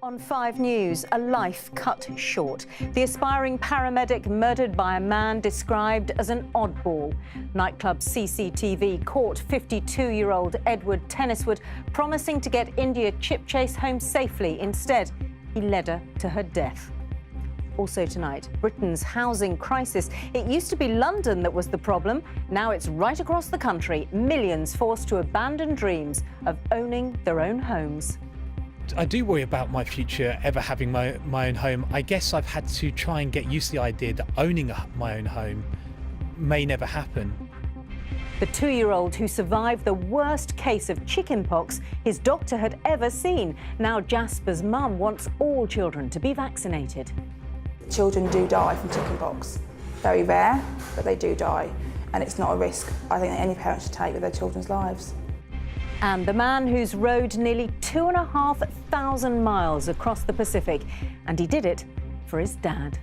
On 5 News, a life cut short. The aspiring paramedic murdered by a man described as an oddball. Nightclub CCTV caught 52-year-old Edward Tenniswood promising to get India Chipchase home safely. Instead, he led her to her death. Also tonight, Britain's housing crisis. It used to be London that was the problem. Now it's right across the country. Millions forced to abandon dreams of owning their own homes. I do worry about my future ever having my own home. I guess I've had to try and get used to the idea that owning my own home may never happen. The 2-year-old who survived the worst case of chickenpox his doctor had ever seen. Now Jasper's mum wants all children to be vaccinated. Children do die from chickenpox. Very rare, but they do die. And it's not a risk I think that any parent should take with their children's lives. And the man who's rowed nearly 2,500 miles across the Pacific, and he did it for his dad.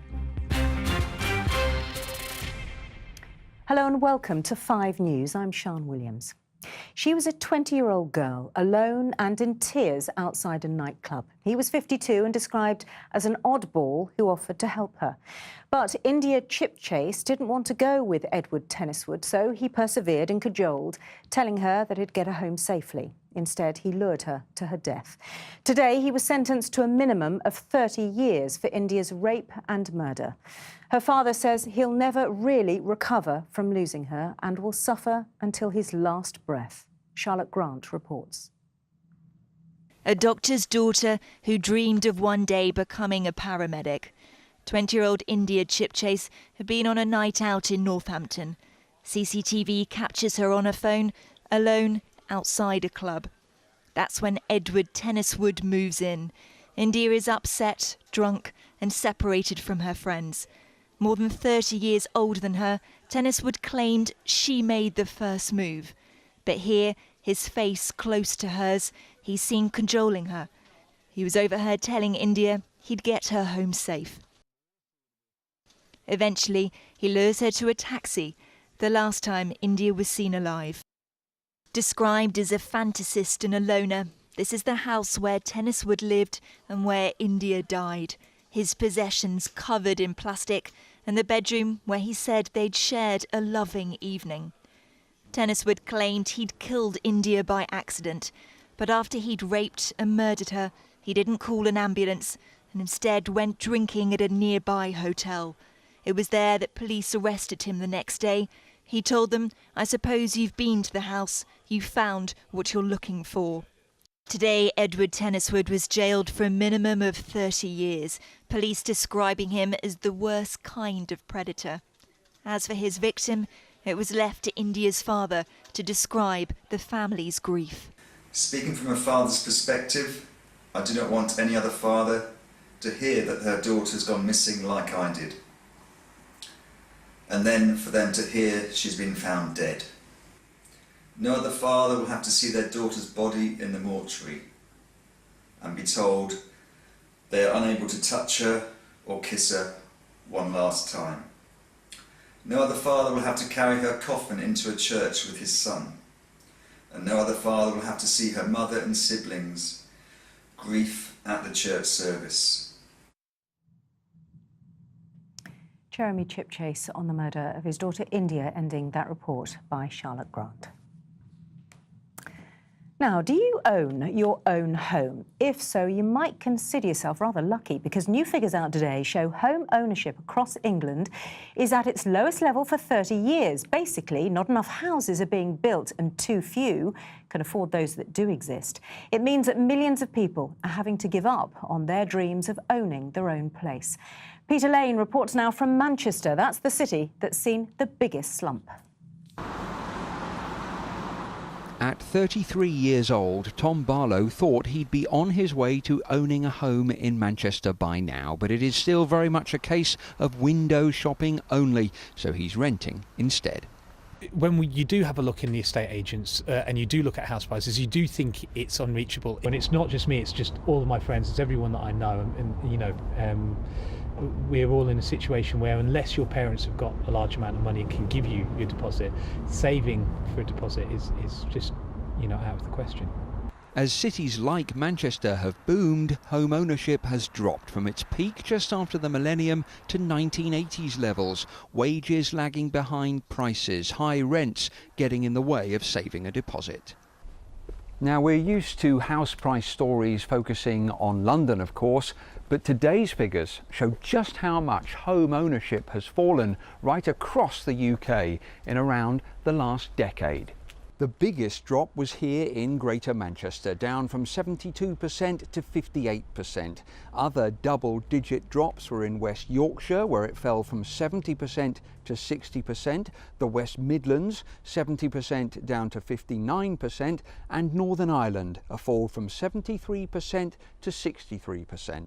Hello and welcome to 5 News. I'm Sian Williams. She was a 20-year-old girl, alone and in tears outside a nightclub. He was 52 and described as an oddball who offered to help her. But India Chipchase didn't want to go with Edward Tenniswood, so he persevered and cajoled, telling her that he'd get her home safely. Instead, he lured her to her death. Today, he was sentenced to a minimum of 30 years for India's rape and murder. Her father says he'll never really recover from losing her and will suffer until his last breath. Charlotte Grant reports. A doctor's daughter who dreamed of one day becoming a paramedic. 20-year-old India Chipchase had been on a night out in Northampton. CCTV captures her on her phone, alone outside a club. That's when Edward Tenniswood moves in. India is upset, drunk and separated from her friends. More than 30 years older than her, Tenniswood claimed she made the first move. But here, his face close to hers, he's seen cajoling her. He was overheard telling India he'd get her home safe. Eventually, he lures her to a taxi, the last time India was seen alive. Described as a fantasist and a loner, this is the house where Tenniswood lived and where India died. His possessions covered in plastic, and the bedroom where he said they'd shared a loving evening. Tenniswood claimed he'd killed India by accident, but after he'd raped and murdered her, he didn't call an ambulance and instead went drinking at a nearby hotel. It was there that police arrested him the next day. He told them, "I suppose you've been to the house, you found what you're looking for." Today, Edward Tenniswood was jailed for a minimum of 30 years, police describing him as the worst kind of predator. As for his victim, it was left to India's father to describe the family's grief. Speaking from a father's perspective, I do not want any other father to hear that their daughter's gone missing like I did. And then for them to hear she's been found dead. No other father will have to see their daughter's body in the mortuary and be told they are unable to touch her or kiss her one last time. No other father will have to carry her coffin into a church with his son. And no other father will have to see her mother and siblings grief at the church service. Jeremy Chipchase on the murder of his daughter India, ending that report by Charlotte Grant. Now, do you own your own home? If so, you might consider yourself rather lucky because new figures out today show home ownership across England is at its lowest level for 30 years. Basically, not enough houses are being built and too few can afford those that do exist. It means that millions of people are having to give up on their dreams of owning their own place. Peter Lane reports now from Manchester. That's the city that's seen the biggest slump. At 33 years old, Tom Barlow thought he'd be on his way to owning a home in Manchester by now, but it is still very much a case of window shopping only, so he's renting instead. When you do have a look in the estate agents and you do look at house prices, you do think it's unreachable. And it's not just me, it's just all of my friends, it's everyone that I know. And you know, we're all in a situation where unless your parents have got a large amount of money and can give you your deposit, saving for a deposit is just, you know, out of the question. As cities like Manchester have boomed, home ownership has dropped from its peak just after the millennium to 1980s levels, wages lagging behind prices, high rents getting in the way of saving a deposit. Now, we're used to house price stories focusing on London, of course, but today's figures show just how much home ownership has fallen right across the UK in around the last decade. The biggest drop was here in Greater Manchester, down from 72% to 58%. Other double-digit drops were in West Yorkshire, where it fell from 70% to 60%, the West Midlands, 70% down to 59%, and Northern Ireland, a fall from 73% to 63%.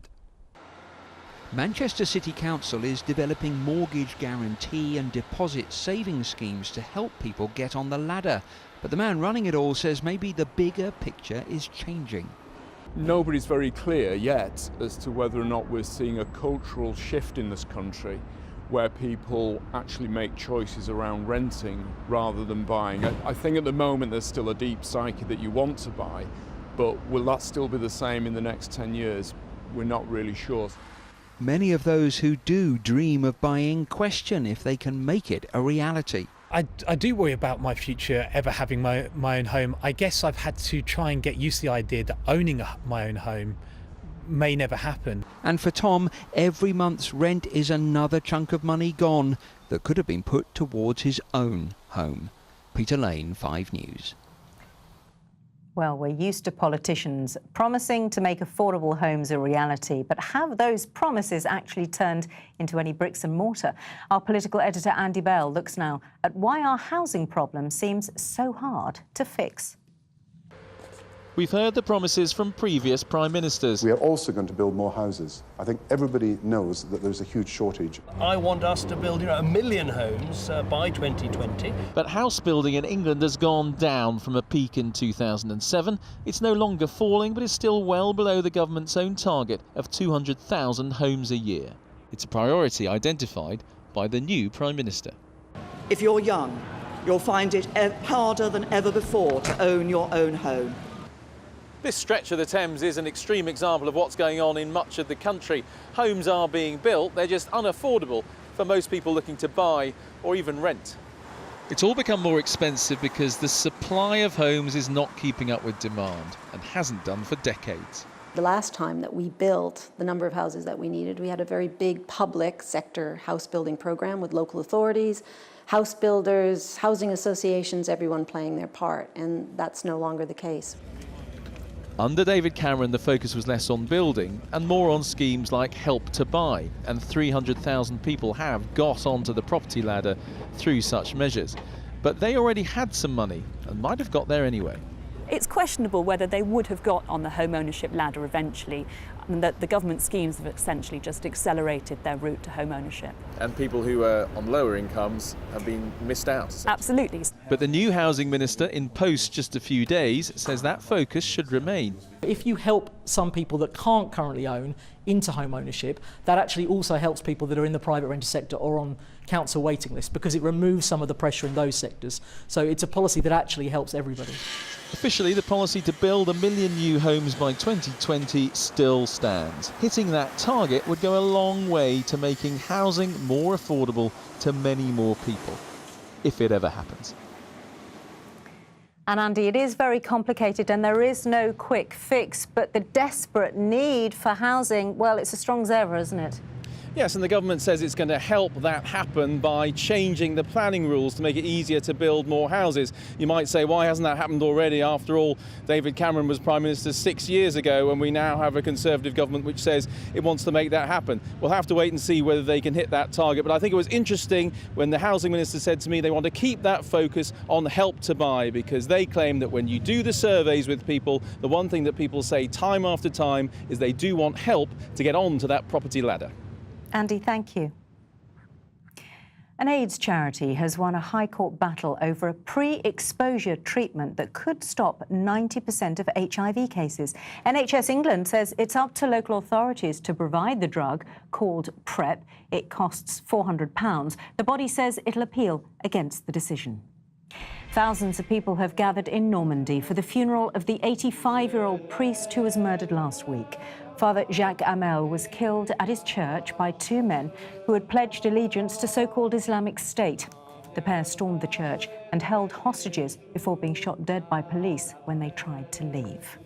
Manchester City Council is developing mortgage guarantee and deposit savings schemes to help people get on the ladder. But the man running it all says maybe the bigger picture is changing. Nobody's very clear yet as to whether or not we're seeing a cultural shift in this country where people actually make choices around renting rather than buying. I think at the moment there's still a deep psyche that you want to buy, but will that still be the same in the next 10 years? We're not really sure. Many of those who do dream of buying question if they can make it a reality. I do worry about my future ever having my own home. I guess I've had to try and get used to the idea that owning my own home may never happen. And for Tom, every month's rent is another chunk of money gone that could have been put towards his own home. Peter Lane, 5 News. Well, we're used to politicians promising to make affordable homes a reality, but have those promises actually turned into any bricks and mortar? Our political editor Andy Bell looks now at why our housing problem seems so hard to fix. We've heard the promises from previous prime ministers. We are also going to build more houses. I think everybody knows that there's a huge shortage. I want us to build 1 million homes by 2020. But house building in England has gone down from a peak in 2007. It's no longer falling, but is still well below the government's own target of 200,000 homes a year. It's a priority identified by the new Prime Minister. If you're young, you'll find it harder than ever before to own your own home. This stretch of the Thames is an extreme example of what's going on in much of the country. Homes are being built, they're just unaffordable for most people looking to buy or even rent. It's all become more expensive because the supply of homes is not keeping up with demand and hasn't done for decades. The last time that we built the number of houses that we needed, we had a very big public sector house building program with local authorities, house builders, housing associations, everyone playing their part, and that's no longer the case. Under David Cameron, the focus was less on building and more on schemes like Help to Buy, and 300,000 people have got onto the property ladder through such measures. But they already had some money and might have got there anyway. It's questionable whether they would have got on the home ownership ladder eventually, and that the government schemes have essentially just accelerated their route to home ownership. And people who are on lower incomes have been missed out. Absolutely. But the new housing minister, in post just a few days, says that focus should remain. If you help some people that can't currently own into home ownership, that actually also helps people that are in the private rented sector or on council waiting lists, because it removes some of the pressure in those sectors. So it's a policy that actually helps everybody. Officially, the policy to build 1 million new homes by 2020 still stands. Hitting that target would go a long way to making housing more affordable to many more people, if it ever happens. And Andy, it is very complicated and there is no quick fix, but the desperate need for housing, well, it's as strong as ever, isn't it? Yes, and the government says it's going to help that happen by changing the planning rules to make it easier to build more houses. You might say, why hasn't that happened already? After all, David Cameron was Prime Minister 6 years ago, and we now have a Conservative government which says it wants to make that happen. We'll have to wait and see whether they can hit that target. But I think it was interesting when the Housing Minister said to me they want to keep that focus on Help to Buy, because they claim that when you do the surveys with people, the one thing that people say time after time is they do want help to get onto that property ladder. Andy, thank you. An AIDS charity has won a High Court battle over a pre-exposure treatment that could stop 90% of HIV cases. NHS England says it's up to local authorities to provide the drug called PrEP. It costs £400. The body says it'll appeal against the decision. Thousands of people have gathered in Normandy for the funeral of the 85-year-old priest who was murdered last week. Father Jacques Hamel was killed at his church by two men who had pledged allegiance to so-called Islamic State. The pair stormed the church and held hostages before being shot dead by police when they tried to leave.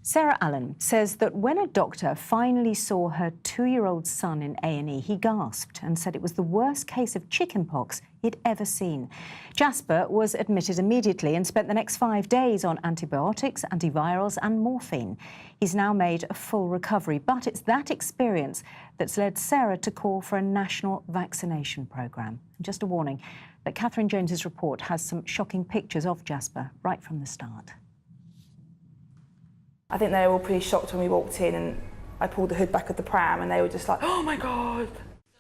Sarah Allen says that when a doctor finally saw her 2-year-old son in A&E, he gasped and said it was the worst case of chickenpox he'd ever seen. Jasper was admitted immediately and spent the next 5 days on antibiotics, antivirals and morphine. He's now made a full recovery, but it's that experience that's led Sarah to call for a national vaccination programme. Just a warning that Catherine Jones's report has some shocking pictures of Jasper right from the start. I think they were all pretty shocked when we walked in and I pulled the hood back of the pram and they were just like, oh my God.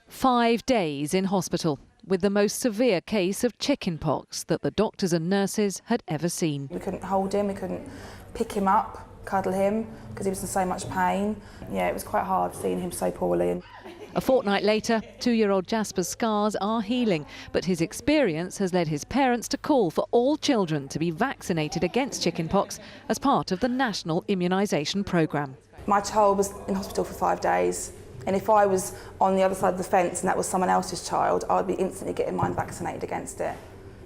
5 days in hospital with the most severe case of chickenpox that the doctors and nurses had ever seen. We couldn't hold him, we couldn't pick him up, cuddle him because he was in so much pain. Yeah, it was quite hard seeing him so poorly. A fortnight later, 2-year-old Jasper's scars are healing, but his experience has led his parents to call for all children to be vaccinated against chickenpox as part of the national immunisation programme. My child was in hospital for 5 days, and if I was on the other side of the fence and that was someone else's child, I would be instantly getting mine vaccinated against it,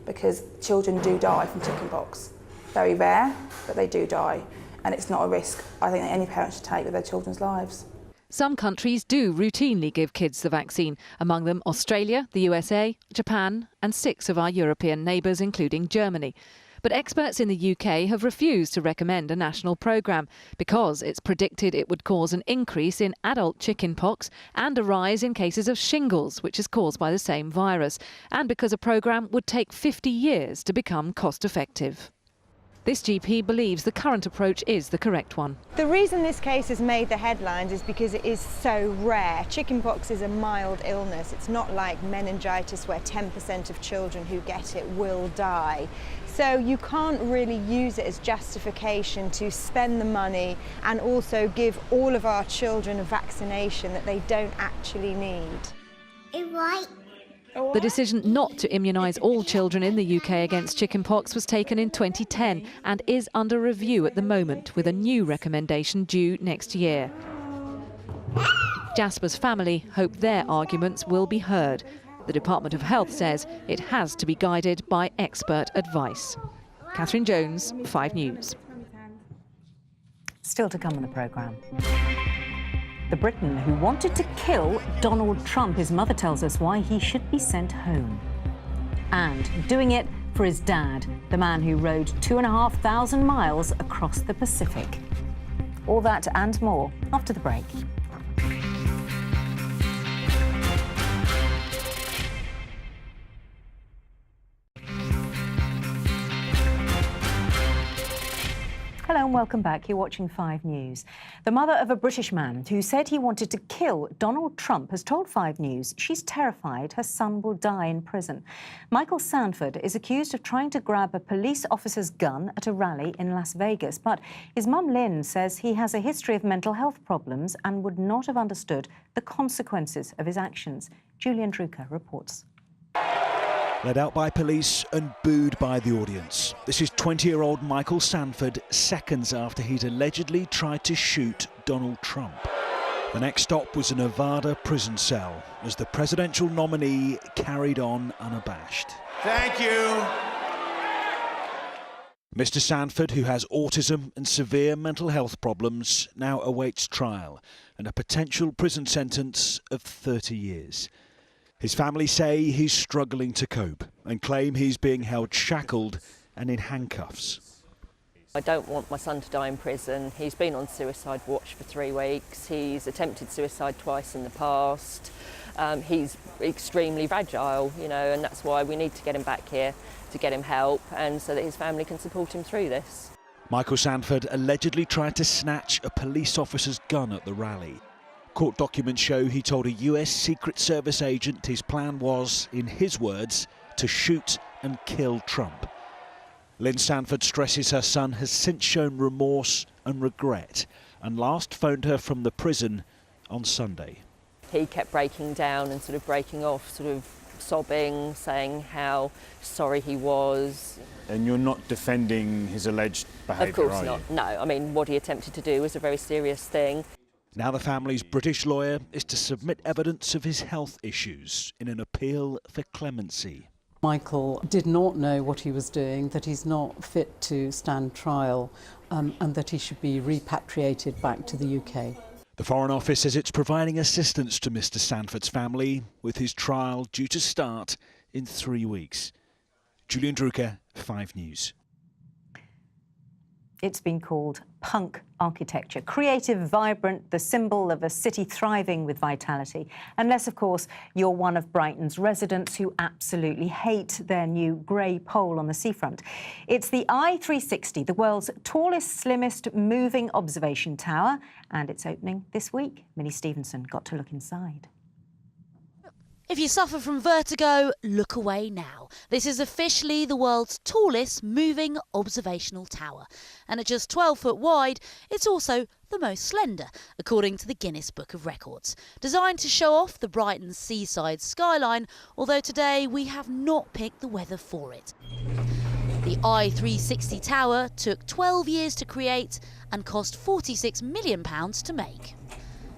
because children do die from chickenpox. Very rare, but they do die, and it's not a risk I think that any parent should take with their children's lives. Some countries do routinely give kids the vaccine, among them Australia, the USA, Japan and 6 of our European neighbours, including Germany. But experts in the UK have refused to recommend a national programme because it's predicted it would cause an increase in adult chickenpox and a rise in cases of shingles, which is caused by the same virus, and because a programme would take 50 years to become cost-effective. This GP believes the current approach is the correct one. The reason this case has made the headlines is because it is so rare. Chickenpox is a mild illness. It's not like meningitis where 10% of children who get it will die. So you can't really use it as justification to spend the money and also give all of our children a vaccination that they don't actually need. The decision not to immunise all children in the UK against chickenpox was taken in 2010 and is under review at the moment, with a new recommendation due next year. Jasper's family hope their arguments will be heard. The Department of Health says it has to be guided by expert advice. Catherine Jones, 5 News. Still to come on the programme. The Briton who wanted to kill Donald Trump. His mother tells us why he should be sent home. And doing it for his dad, the man who rode 2,500 miles across the Pacific. All that and more after the break. Hello and welcome back. You're watching 5 News. The mother of a British man who said he wanted to kill Donald Trump has told 5 News she's terrified her son will die in prison. Michael Sanford is accused of trying to grab a police officer's gun at a rally in Las Vegas, but his mum Lynn says he has a history of mental health problems and would not have understood the consequences of his actions. Julian Drucker reports. Led out by police and booed by the audience. This is 20-year-old Michael Sanford, seconds after he'd allegedly tried to shoot Donald Trump. The next stop was a Nevada prison cell as the presidential nominee carried on unabashed. Thank you. Mr. Sanford, who has autism and severe mental health problems, now awaits trial and a potential prison sentence of 30 years. His family say he's struggling to cope and claim he's being held shackled and in handcuffs. I don't want my son to die in prison. He's been on suicide watch for 3 weeks. He's attempted suicide twice in the past. He's extremely fragile, you know, and that's why we need to get him back here to get him help and so that his family can support him through this. Michael Sanford allegedly tried to snatch a police officer's gun at the rally. Court documents show he told a US Secret Service agent his plan was, in his words, to shoot and kill Trump. Lynn Sanford stresses her son has since shown remorse and regret and last phoned her from the prison on Sunday. He kept breaking down and sort of breaking off, sort of sobbing, saying how sorry he was. And you're not defending his alleged behaviour, Of course are not. you? No, I mean, what he attempted to do was a very serious thing. Now the family's British lawyer is to submit evidence of his health issues in an appeal for clemency. Michael did not know what he was doing, that he's not fit to stand trial, and that he should be repatriated back to the UK. The Foreign Office says it's providing assistance to Mr Sanford's family, with his trial due to start in 3 weeks. Julian Drucker, 5 News. It's been called punk architecture. Creative, vibrant, the symbol of a city thriving with vitality. Unless, of course, you're one of Brighton's residents who absolutely hate their new grey pole on the seafront. It's the I360, the world's tallest, slimmest moving observation tower, and it's opening this week. Minnie Stevenson got to look inside. If you suffer from vertigo, look away now. This is officially the world's tallest moving observational tower. And at just 12 foot wide, it's also the most slender, according to the Guinness Book of Records. Designed to show off the Brighton seaside skyline, although today we have not picked the weather for it. The I360 tower took 12 years to create and cost £46 million to make.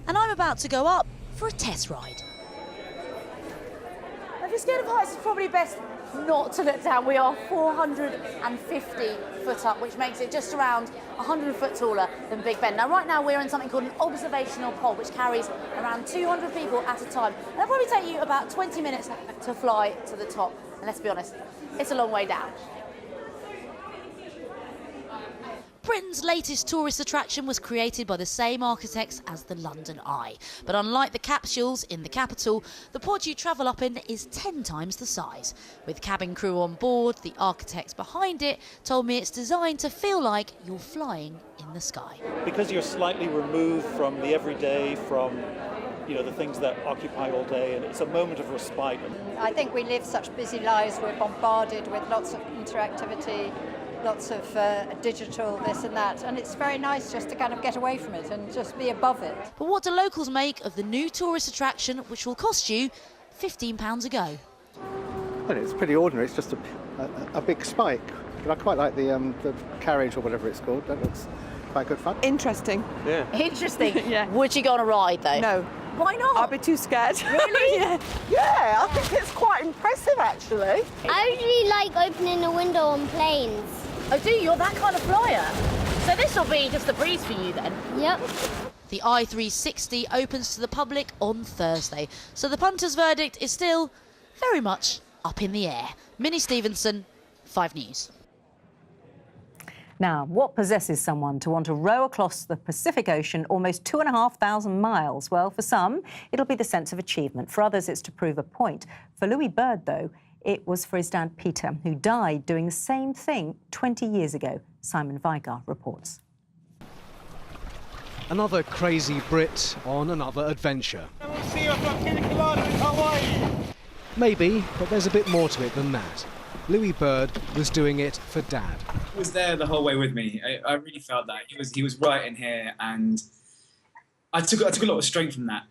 And I'm about to go up for a test ride. If you're scared of heights, it's probably best not to look down. We are 450 foot up, which makes it just around 100 foot taller than Big Ben. Now, right now, we're in something called an observational pod, which carries around 200 people at a time. And it'll probably take you about 20 minutes to fly to the top. And let's be honest, it's a long way down. Britain's latest tourist attraction was created by the same architects as the London Eye. But unlike the capsules in the capital, the pod you travel up in is 10 times the size. With cabin crew on board, the architects behind it told me it's designed to feel like you're flying in the sky. Because you're slightly removed from the everyday, from the things that occupy all day, and it's a moment of respite. I think we live such busy lives, we're bombarded with lots of interactivity, lots of digital this and that, and it's very nice just to kind of get away from it and just be above it. But what do locals make of the new tourist attraction, which will cost you £15 a go? Well, it's pretty ordinary, it's just a big spike, but I quite like the carriage or whatever it's called. That looks quite good fun. Interesting. Yeah. Interesting. Yeah. Would you go on a ride, though? No. Why not? I'd be too scared. Really? Yeah, I think it's quite impressive, actually. I really like opening a window on planes. Oh, do you? You're that kind of flyer? So this will be just a breeze for you then? Yep. The I360 opens to the public on Thursday, so the punter's verdict is still very much up in the air. Minnie Stevenson, 5 News. Now, what possesses someone to want to row across the Pacific Ocean almost 2,500 miles? Well, for some, it'll be the sense of achievement. For others, it's to prove a point. For Louis Bird, though, it was for his dad, Peter, who died doing the same thing 20 years ago. Simon Vigar reports. Another crazy Brit on another adventure. We'll see you from Pina Colada in Hawaii. Maybe, but there's a bit more to it than that. Louis Bird was doing it for Dad. He was there the whole way with me. I really felt that. He was right in here, and I took a lot of strength from that.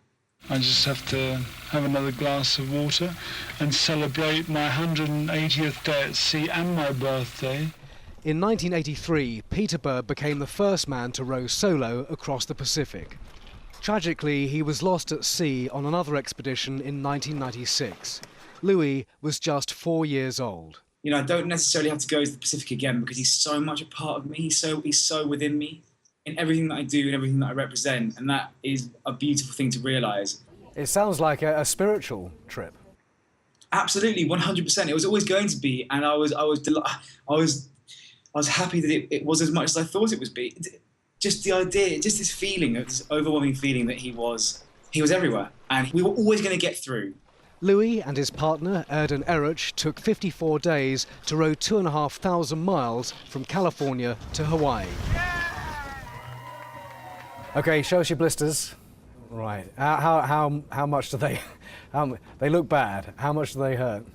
I just have to have another glass of water and celebrate my 180th day at sea and my birthday. In 1983, Peter Bird became the first man to row solo across the Pacific. Tragically, he was lost at sea on another expedition in 1996. Louis was just 4 years old. I don't necessarily have to go to the Pacific again because he's so much a part of me. He's so within me in everything that I do and everything that I represent, and that is a beautiful thing to realise. It sounds like a spiritual trip. Absolutely, 100%. It was always going to be, and I was happy that it was as much as I thought it would be. Just the idea, just this feeling, this overwhelming feeling that he was everywhere, and we were always going to get through. Louis and his partner, Erden Eruch, took 54 days to row 2,500 miles from California to Hawaii. OK, show us your blisters. Right. How much do they... they look bad. How much do they hurt?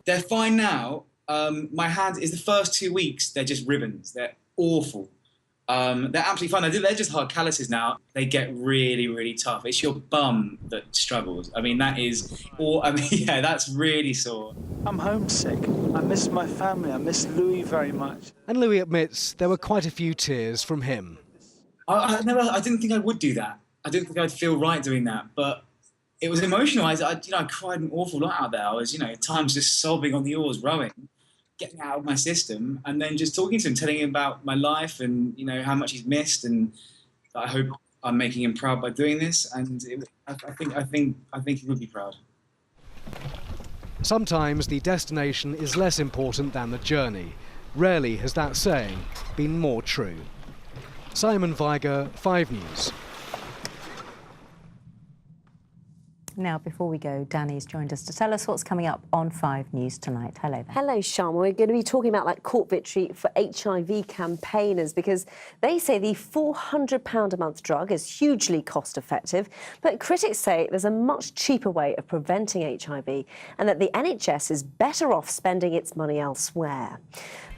They're fine now. My hand is the first 2 weeks, they're just ribbons. They're awful. They're absolutely fine. They're just hard calluses now. They get really, really tough. It's your bum that struggles. I mean, yeah, that's really sore. I'm homesick. I miss my family. I miss Louis very much. And Louis admits there were quite a few tears from him. I didn't think I would do that. I didn't think I'd feel right doing that, but it was emotional. I cried an awful lot out there. I was, at times just sobbing on the oars, rowing, getting out of my system, and then just talking to him, telling him about my life and how much he's missed, and I hope I'm making him proud by doing this. And I think he would be proud. Sometimes the destination is less important than the journey. Rarely has that saying been more true. Simon Viger, 5 News. Now, before we go, Danny's joined us to tell us what's coming up on 5 News tonight. Hello there. Hello, Sean. We're going to be talking about that court victory for HIV campaigners, because they say the £400 a month drug is hugely cost effective, but critics say there's a much cheaper way of preventing HIV and that the NHS is better off spending its money elsewhere.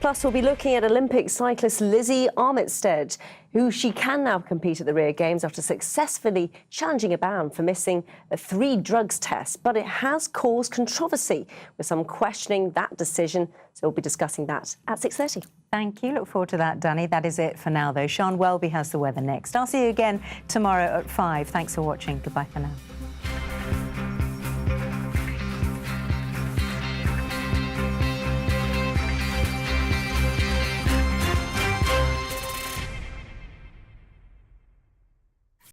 Plus, we'll be looking at Olympic cyclist Lizzie Armitstead, who she can now compete at the Rio Games after successfully challenging a ban for missing a 3 drugs test. But it has caused controversy, with some questioning that decision. So we'll be discussing that at 6:30. Thank you. Look forward to that, Danny. That is it for now, though. Sean Welby has the weather next. I'll see you again tomorrow at 5. Thanks for watching. Goodbye for now.